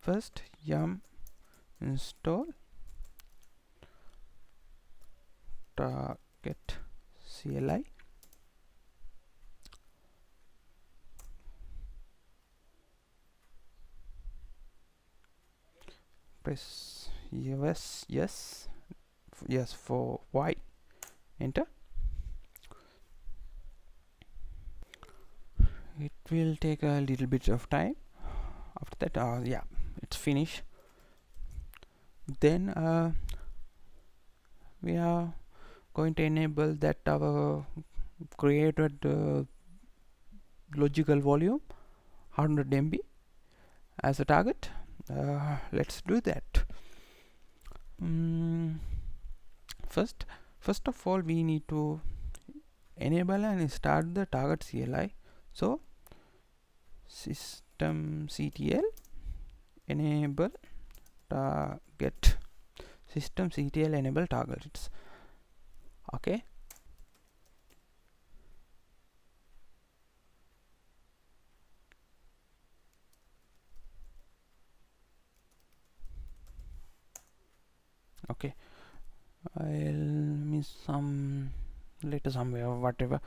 first yum install target CLI. Press yes for Y, enter. It will take a little bit of time. After that, yeah, it's finished. Then we are going to enable that our created logical volume 100 MB as a target. Let's do that. First of all, we need to enable and start the target CLI. So systemctl enable target, systemctl enable targets. Okay, okay, I'll miss some later somewhere, whatever.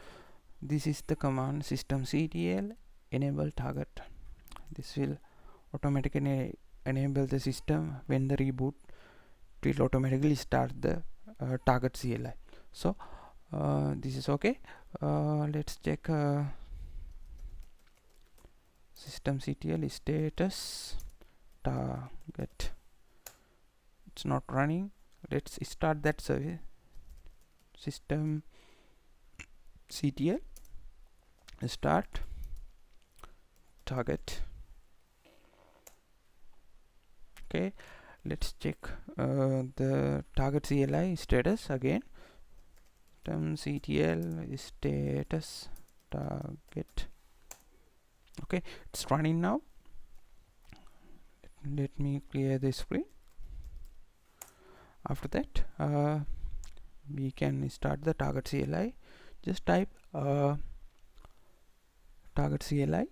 This is the command systemctl enable target. This will automatically enable the system. When the reboot, it will automatically start the target CLI. So this is okay. Let's check systemctl status target. It's not running. Let's start that service. Systemctl start target. Okay, let's check the target CLI status again. systemctl status target. Okay, it's running now. Let me clear the screen. After that, we can start the target CLI. Just type target CLI.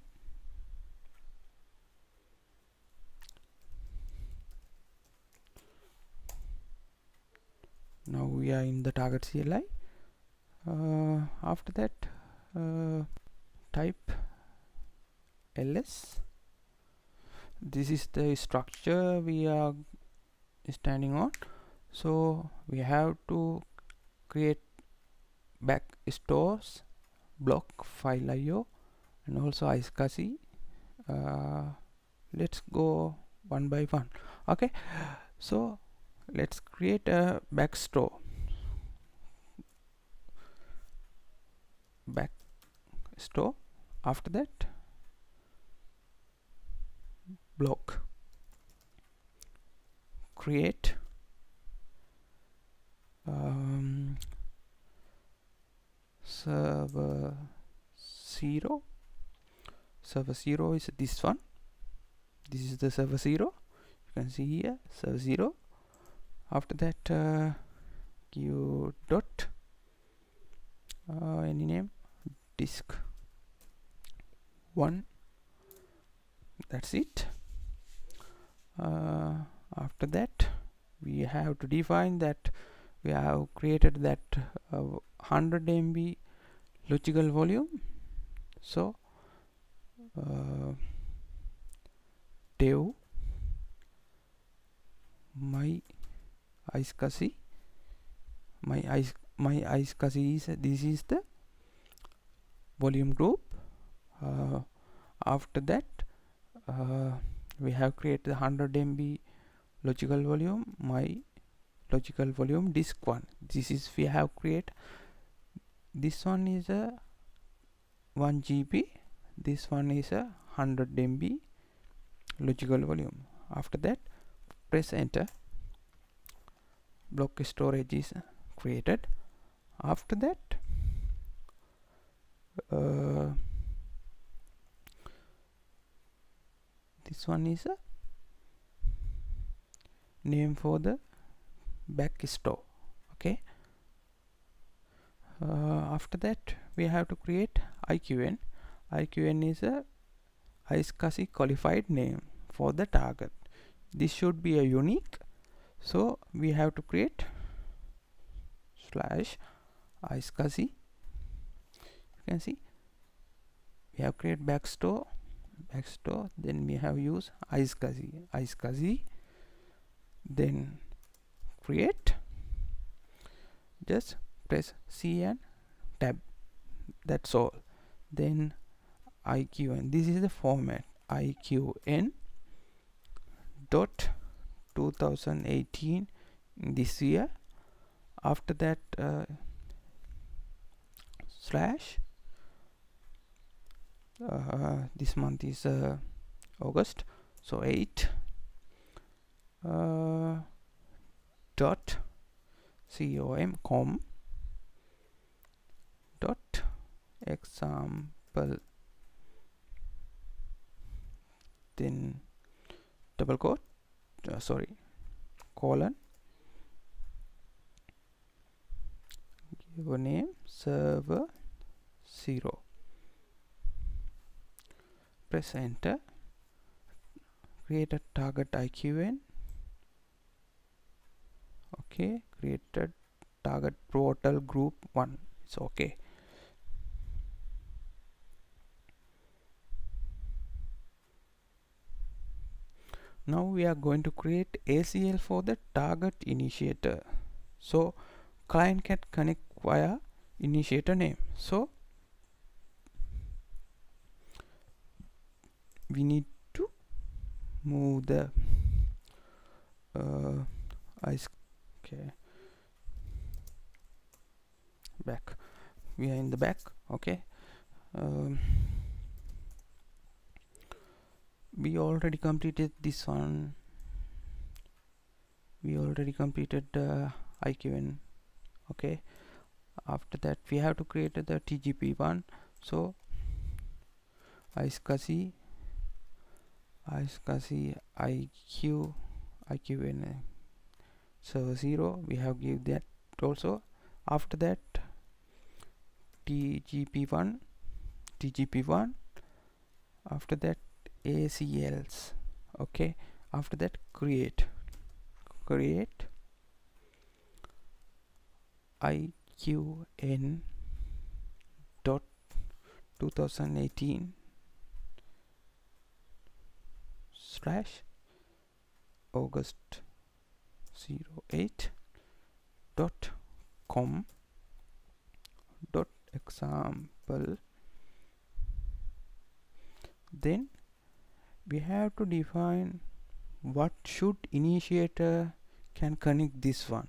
Now we are in the target CLI. After that, type ls. This is the structure we are standing on. So we have to create back stores, block, file IO, and also iSCSI. Let's go one by one. Okay, so let's create a back store. After that, block, create server 0. Server 0 is this one. This is the server 0. You can see here server 0. After that, give dot any name, disk 1. That's it. After that, we have to define that we have created that 100 MB logical volume. So dev my iSCSI, my iSCSI is this is the volume group. After that, we have created the 100 MB logical volume, my logical volume disk 1. This is we have create. This one is a 1 GB. This one is a 100 MB logical volume. After that, press enter. Block storage is created. After that, this one is a name for the back store. Okay, after that we have to create IQN. IQN is a iSCSI qualified name for the target. this should be a unique, so we have to create slash iSCSI. You can see we have create backstore, then we have use iSCSI, then create, just press C and tab, that's all. Then IQN, this is the format, IQN dot 2018 this year. After that slash this month is August, so 8 dot com dot example, then double quote, colon, give a name server 0, press enter, create a target IQN, okay, created target portal group 1, it's okay. Now we are going to create ACL for the target initiator, so client can connect via initiator name. So we need to move the back, we are in the back, okay. We already completed this one, we already completed IQN, okay. After that we have to create the TGP one, so iSCSI IQN server 0, we have give that also. After that TGP1, after that ACLs, okay. After that create IQN dot 2018 slash August 08 dot com dot example. Then we have to define what should initiator can connect this one,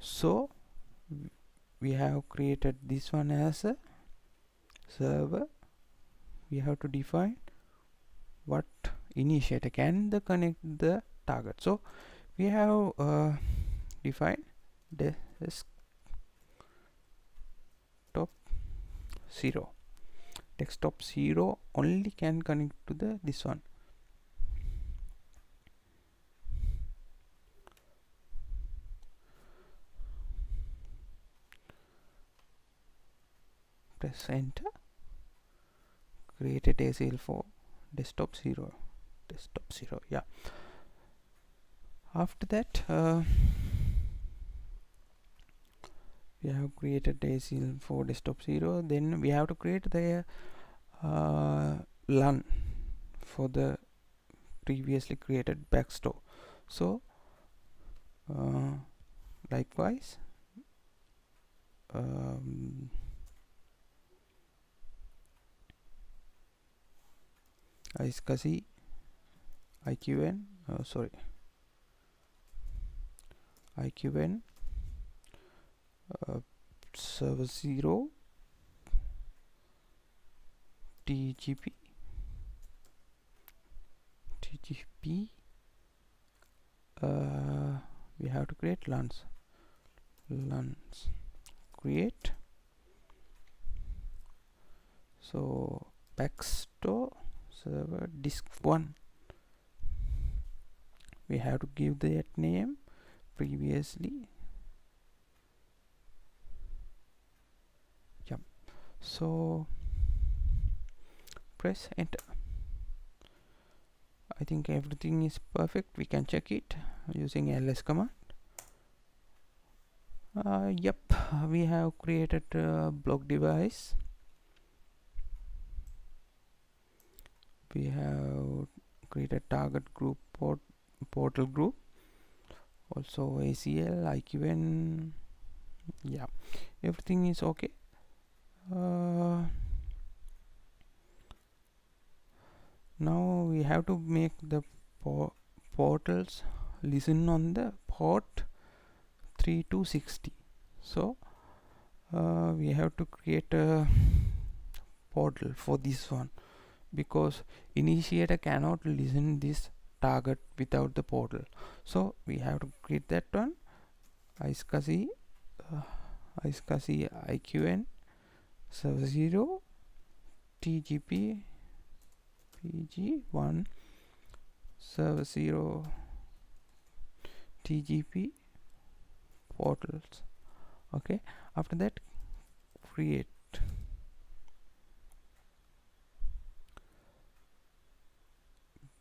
so we have created this one as a server. We have to define what initiator can connect the target, so we have defined desktop 0, desktop 0 only can connect to the this one. Press enter, created ACL for desktop 0, yeah. After that we have created ACL for desktop 0, then we have to create the LAN for the previously created backstore, so likewise iSCSI IQN IQN server 0 TGP we have to create LANs create, so backstore server disk 1, we have to give that name previously, yeah. So press enter, I think everything is perfect. We can check it using ls command. Yep, we have created a block device. We have created target group, portal group, also ACL, IQN. Yeah, everything is okay. Now we have to make the portals listen on the port 3260. So we have to create a portal for this one, because initiator cannot listen this target without the portal. So we have to create that one. iSCSI IQN server 0 TGP PG1 server 0 TGP portals. Okay, after that create.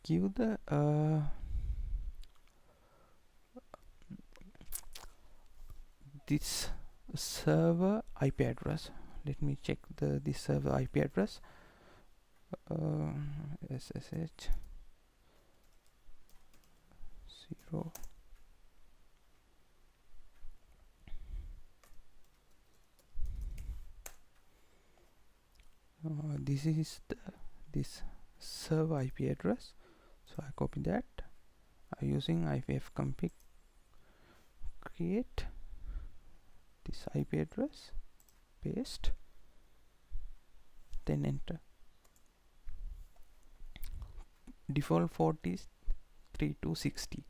Give the this server IP address. Let me check this server IP address. SSH 0. This is this server IP address. So I copy that. I'm using ifconfig create this IP address, paste, then enter. Default port is 3260.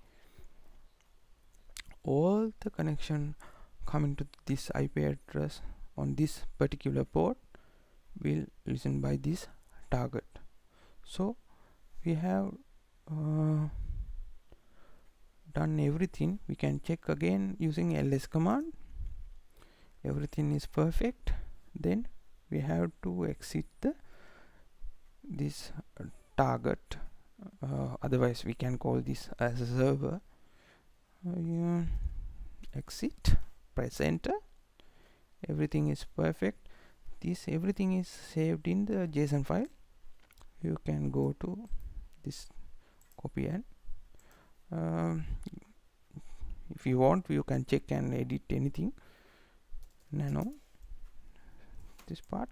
All the connection coming to this IP address on this particular port will listen by this target. So we have done everything. We can check again using ls command. Everything is perfect. Then we have to exit this target. Otherwise we can call this as a server. Exit, press enter. Everything is perfect. Everything is saved in the JSON file. You can go to this, copy, and if you want you can check and edit anything. Nano this part.